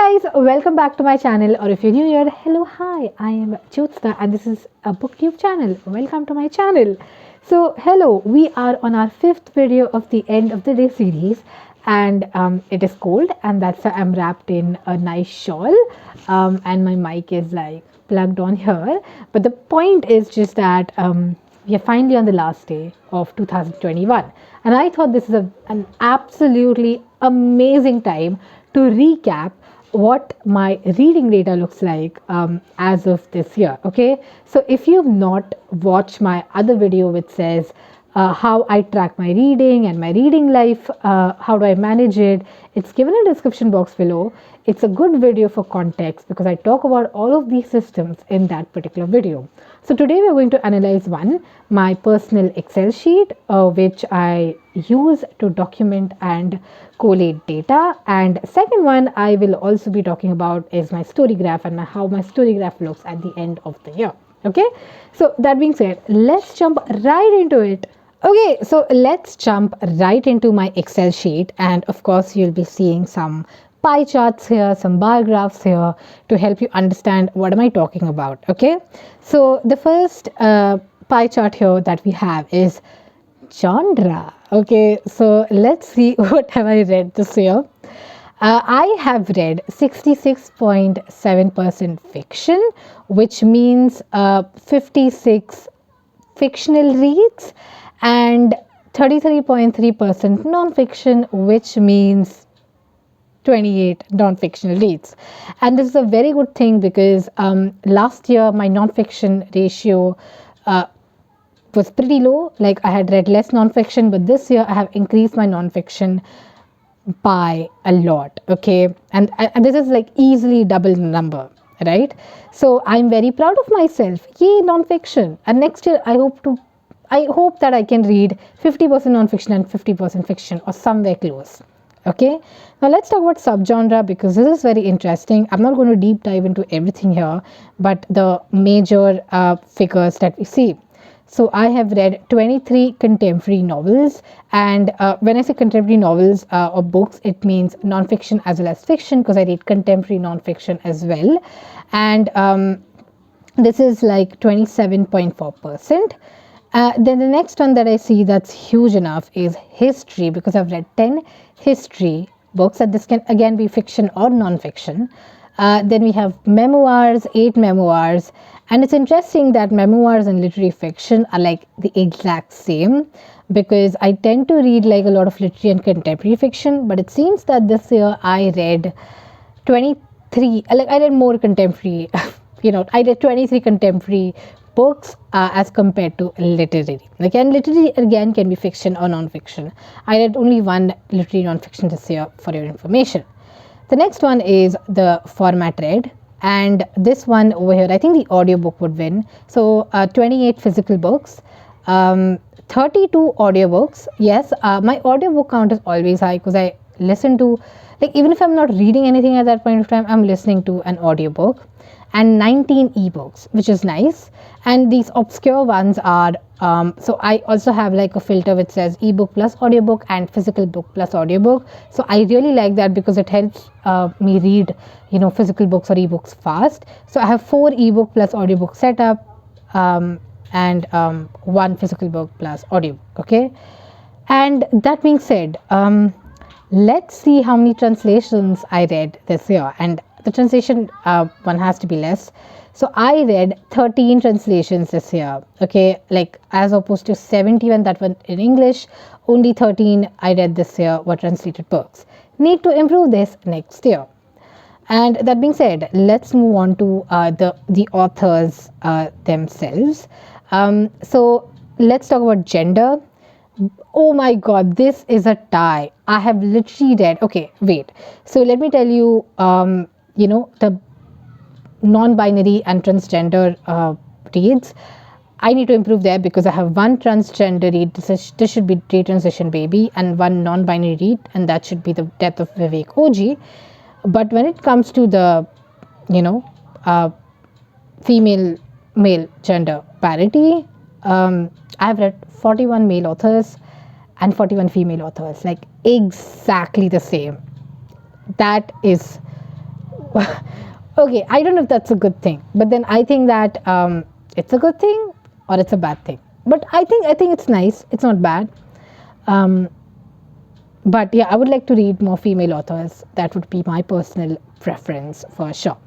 guys, welcome back to my channel, or if you're new here, hello, hi, I am Jyotsna and this is a booktube channel. Welcome to my channel. So hello, we are on our fifth video of the end of the day series, and it is cold, and that's why I'm wrapped in a nice shawl, and my mic is like plugged on here. But the point is just that we are finally on the last day of 2021, and I thought this is an absolutely amazing time to recap what my reading data looks like as of this year. Okay, so if you've not watched my other video which says how I track my reading and my reading life, how do I manage it, it's given in the description box below. It's a good video for context because I talk about all of these systems in that particular video. So today we're going to analyze my personal Excel sheet, which I use to document and collate data, and second one I will also be talking about is my Storygraph and how my Storygraph looks at the end of the year. Okay, so that being said, let's jump right into it. Okay, so let's jump right into my Excel sheet, and of course you'll be seeing some pie charts here, some bar graphs here to help you understand what am I talking about. Okay, so the first pie chart here that we have is genre. Okay, so let's see what have I read this year. I have read 66.7% fiction, which means 56 fictional reads, and 33.3% non-fiction, which means 28 non-fictional reads. And this is a very good thing because last year my non-fiction ratio was pretty low. Like I had read less non-fiction, but this year I have increased my non-fiction by a lot. Okay, and this is like easily double the number, right? So I'm very proud of myself. Yay, non-fiction. And next year I hope that I can read 50% non-fiction and 50% fiction, or somewhere close. Okay, now let's talk about subgenre because this is very interesting. I'm not going to deep dive into everything here, but the major figures that we see. So I have read 23 contemporary novels, and when I say contemporary novels or books, it means non-fiction as well as fiction, because I read contemporary non-fiction as well. And this is like 27.4%. Then the next one that I see that's huge enough is history, because I've read 10 history books, and this can again be fiction or non-fiction. Then we have memoirs, 8 memoirs, and it's interesting that memoirs and literary fiction are like the exact same, because I tend to read like a lot of literary and contemporary fiction, but it seems that this year I read 23, like I read more contemporary, I read 23 contemporary books as compared to literary. Like, and literary again can be fiction or non-fiction. I read only one literary non-fiction this year, for your information. The next one is the format read, and this one over here, I think the audiobook would win. So 28 physical books, 32 audiobooks. Yes, my audiobook count is always high because I listen to, like, even if I'm not reading anything at that point of time, I'm listening to an audiobook, and 19 ebooks, which is nice. And these obscure ones are so I also have like a filter which says ebook plus audiobook and physical book plus audiobook. So I really like that because it helps me read physical books or ebooks fast. So I have 4 ebook plus audiobook setup, and 1 physical book plus audiobook. Okay, and that being said, let's see how many translations I read this year, and the translation one has to be less. So I read 13 translations this year. Okay, like as opposed to 71 that were in English, only 13 I read this year were translated books. Need to improve this next year. And that being said, let's move on to the authors themselves. So let's talk about gender. Oh my god, this is a tie. I have literally read, okay, wait. So let me tell you, the non-binary and transgender reads. I need to improve there because I have 1 transgender read. This should be Detransition Baby, and 1 non-binary read, and that should be The Death of Vivek OG. But when it comes to the, female male gender parity, I've read 41 male authors and 41 female authors, like exactly the same. That is Okay, I don't know if that's a good thing, but then I think that it's a good thing or it's a bad thing. But I think it's nice. It's not bad. Um, but yeah, I would like to read more female authors. That would be my personal preference for sure.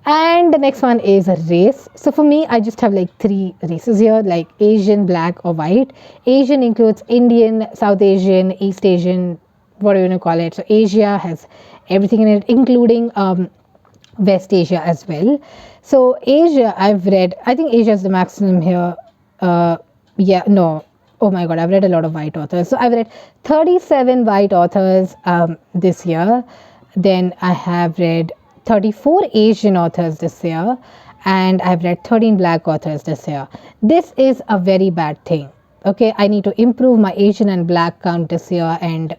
And the next one is a race. So for me, I just have like three races here, like Asian, black, or white. Asian includes Indian, South Asian, East Asian, whatever you want to call it. So Asia has everything in it, including West Asia as well. So Asia, I've read. I think Asia is the maximum here. Uh, yeah, no. Oh my God, I've read a lot of white authors. So I've read 37 white authors this year. Then I have read 34 Asian authors this year, and I've read 13 black authors this year. This is a very bad thing. Okay, I need to improve my Asian and black count this year and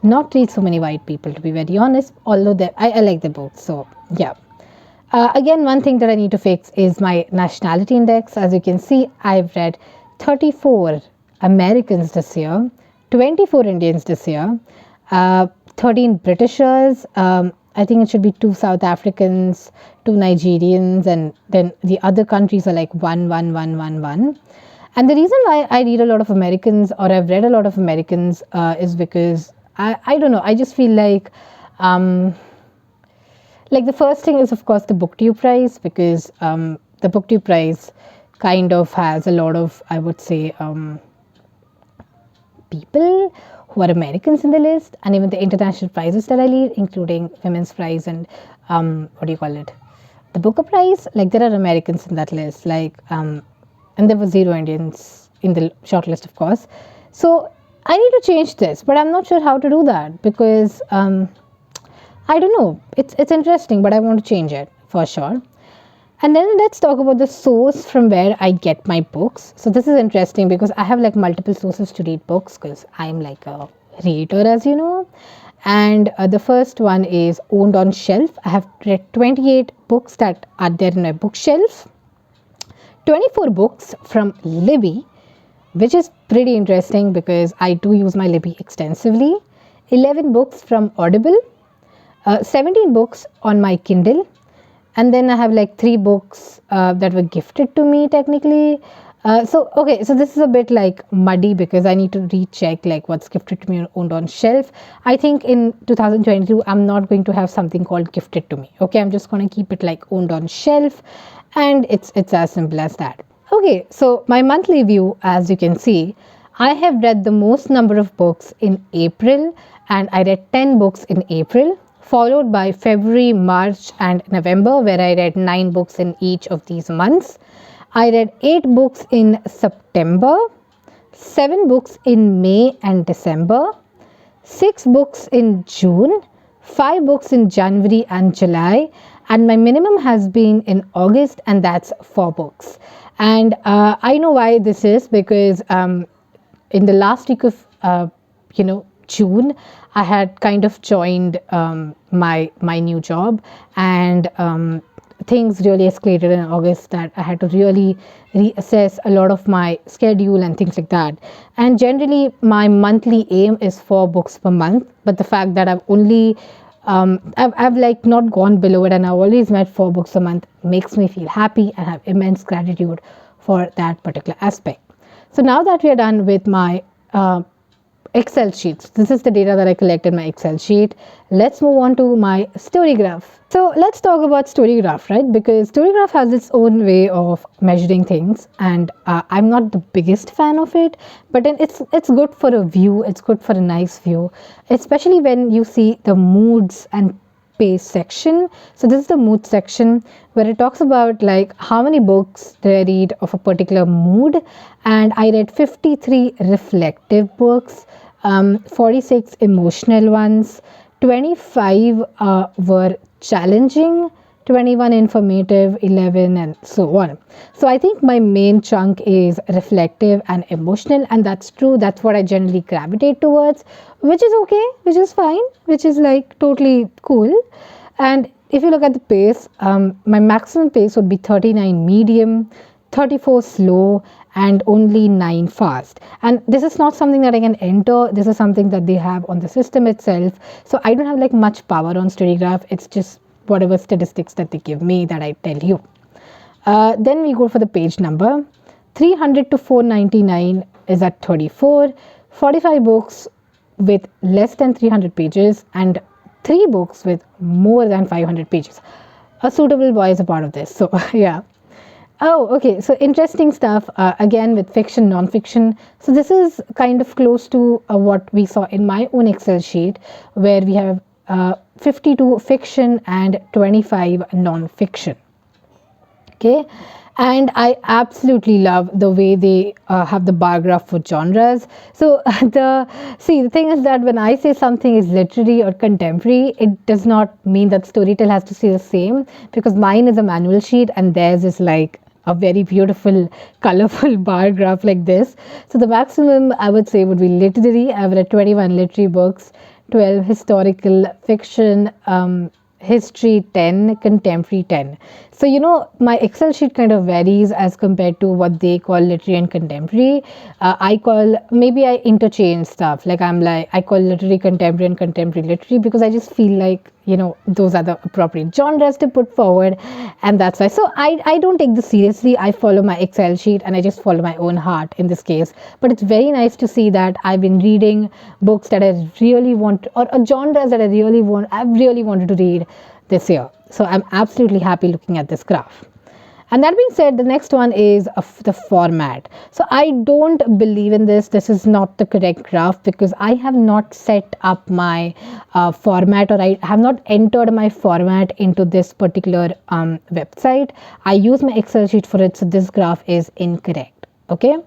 not read so many white people, to be very honest, although I like them both. So, yeah. Again, one thing that I need to fix is my nationality index. As you can see, I've read 34 Americans this year, 24 Indians this year, 13 Britishers. I think it should be 2 South Africans, 2 Nigerians, and then the other countries are like 1, 1, 1, 1, 1. And the reason why I read a lot of Americans, or I've read a lot of Americans, is because I don't know, I just feel like the first thing is, of course, the BookTube prize, because the BookTube prize kind of has a lot of, I would say, people who are Americans in the list, and even the international prizes that I lead, including Women's Prize and what do you call it? The Booker Prize. Like, there are Americans in that list, like, and there were 0 Indians in the shortlist, of course. So I need to change this, but I'm not sure how to do that, because I don't know. It's interesting, but I want to change it for sure. And then let's talk about the source from where I get my books. So this is interesting because I have like multiple sources to read books, because I'm like a reader, as you know. And the first one is Owned on Shelf. I have read 28 books that are there in my bookshelf. 24 books from Libby, which is pretty interesting because I do use my Libby extensively. 11 books from Audible. 17 books on my Kindle, and then I have like 3 books that were gifted to me technically. So this is a bit like muddy because I need to recheck like what's gifted to me and owned on shelf. I think in 2022 I'm not going to have something called gifted to me. Okay, I'm just going to keep it like owned on shelf, and it's as simple as that. Okay, so my monthly view, as you can see, I have read the most number of books in April, and I read 10 books in April, followed by February, March, and November, where I read 9 books in each of these months. I read 8 books in September, 7 books in May and December, 6 books in June, 5 books in January and July, and my minimum has been in August, and that's 4 books. And I know why this is, because in the last week of June, I had kind of joined my new job, and things really escalated in August that I had to really reassess a lot of my schedule and things like that. And generally, my monthly aim is 4 books per month, but the fact that I've only I've like not gone below it, and I've always met 4 books a month makes me feel happy and have immense gratitude for that particular aspect. So now that we are done with my Excel sheets, this is the data that I collect in my Excel sheet. Let's move on to my Storygraph. So let's talk about Storygraph, right? Because Storygraph has its own way of measuring things, and I'm not the biggest fan of it, but then it's good for a view. It's good for a nice view, especially when you see the moods and pace section. So this is the mood section where it talks about like how many books did I read of a particular mood, and I read 53 reflective books, 46 emotional ones, 25 were challenging, 21 informative, 11 and so on. So I think my main chunk is reflective and emotional, and that's true. That's what I generally gravitate towards, which is okay, which is fine, which is like totally cool. And if you look at the pace, my maximum pace would be 39 medium, 34 slow, and only 9 fast. And this is not something that I can enter. This is something that they have on the system itself. So I don't have like much power on Storygraph. It's just whatever statistics that they give me that I tell you. Then we go for the page number. 300 to 499 is at 34. 45 books with less than 300 pages and 3 books with more than 500 pages. A suitable boy is a part of this. So, yeah. Oh, okay. So interesting stuff again with fiction, non-fiction. So this is kind of close to what we saw in my own Excel sheet, where we have 52 fiction and 25 non-fiction. Okay. And I absolutely love the way they have the bar graph for genres. So the thing is that when I say something is literary or contemporary, it does not mean that Storytel has to say the same, because mine is a manual sheet and theirs is like a very beautiful, colorful bar graph like this. So the maximum I would say would be literary. I've read 21 literary books, 12 historical fiction, history 10, contemporary 10. So, my Excel sheet kind of varies as compared to what they call literary and contemporary. Maybe I interchange stuff. Like I call literary contemporary and contemporary literary, because I just feel like, those are the appropriate genres to put forward. And that's why. So I don't take this seriously. I follow my Excel sheet and I just follow my own heart in this case. But it's very nice to see that I've been reading books that I really want, or genres that I've really wanted to read this year. So I'm absolutely happy looking at this graph. And that being said, the next one is the format. So I don't believe in this. This is not the correct graph, because I have not set up my format, or I have not entered my format into this particular website. I use my Excel sheet for it. So this graph is incorrect. Okay.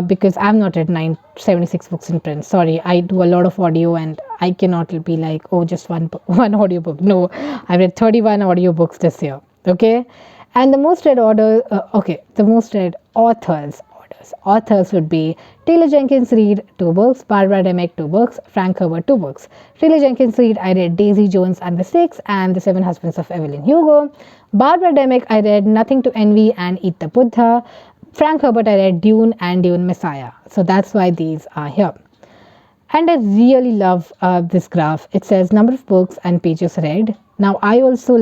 Because I've not read 976 books in print. Sorry, I do a lot of audio and I cannot be like, oh, just one audiobook. No, I've read 31 audiobooks this year. Okay. And the most read the most read authors would be Taylor Jenkins Reid 2 books, Barbara Demick 2 books, Frank Herbert 2 books. Taylor Jenkins Reid, I read Daisy Jones and the Six and the Seven Husbands of Evelyn Hugo. Barbara Demick, I read Nothing to Envy and Eat the Buddha. Frank Herbert, I read Dune and Dune Messiah. So that's why these are here. And I really love this graph. It says number of books and pages read. Now I also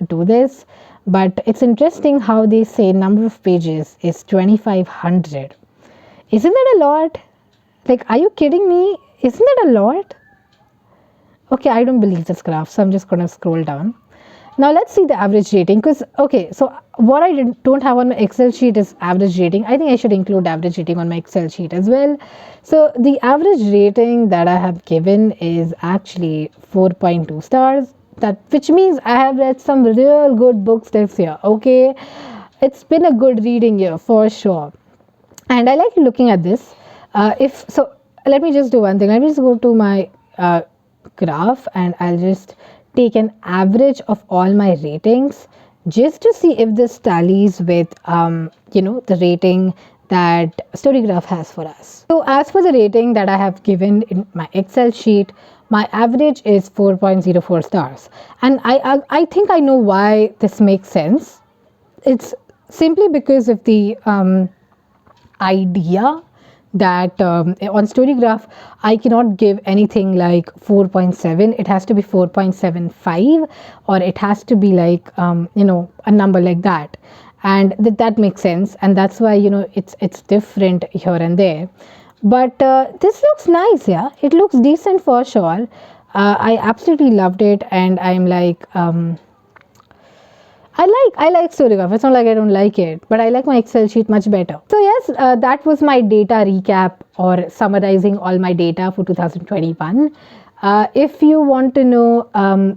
do this, but it's interesting how they say number of pages is 2,500. Isn't that a lot? Are you kidding me? Isn't that a lot? Okay, I don't believe this graph, so I'm just going to scroll down. Now let's see the average rating, because so what I don't have on my Excel sheet is average rating. I think I should include average rating on my Excel sheet as well. So the average rating that I have given is actually 4.2 stars. Which means I have read some real good books this year. Okay, it's been a good reading year for sure, and I like looking at this. Let me just do one thing. Let me just go to my graph and I'll just take an average of all my ratings just to see if this tallies with the rating that Storygraph has for us. So as for the rating that I have given in my Excel sheet, my average is 4.04 stars. And I think I know why this makes sense. It's simply because of the idea that on Storygraph, I cannot give anything like 4.7. It has to be 4.75, or it has to be a number like that. And that makes sense. And that's why, it's different here and there. But this looks nice, yeah. It looks decent for sure. I absolutely loved it, and I'm I like Storygraph. It's not like I don't like it, but I like my Excel sheet much better. So yes, that was my data recap, or summarizing all my data for 2021. If you want to know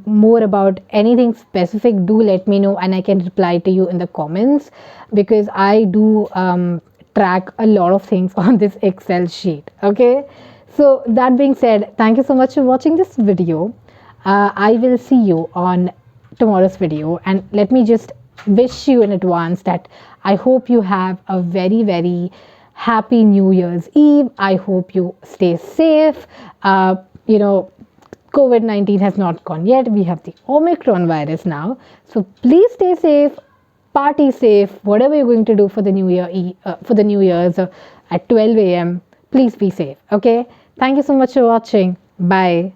more about anything specific, do let me know and I can reply to you in the comments, because I do track a lot of things on this Excel sheet. Okay, so that being said, thank you so much for watching this video. I will see you on tomorrow's video, and let me just wish you in advance that I hope you have a very, very happy New Year's Eve. I hope you stay safe. COVID-19 has not gone yet. We have the Omicron virus now, so please stay safe, party safe. Whatever you're going to do for the New Year's at 12 a.m., please be safe. Okay, thank you so much for watching. Bye.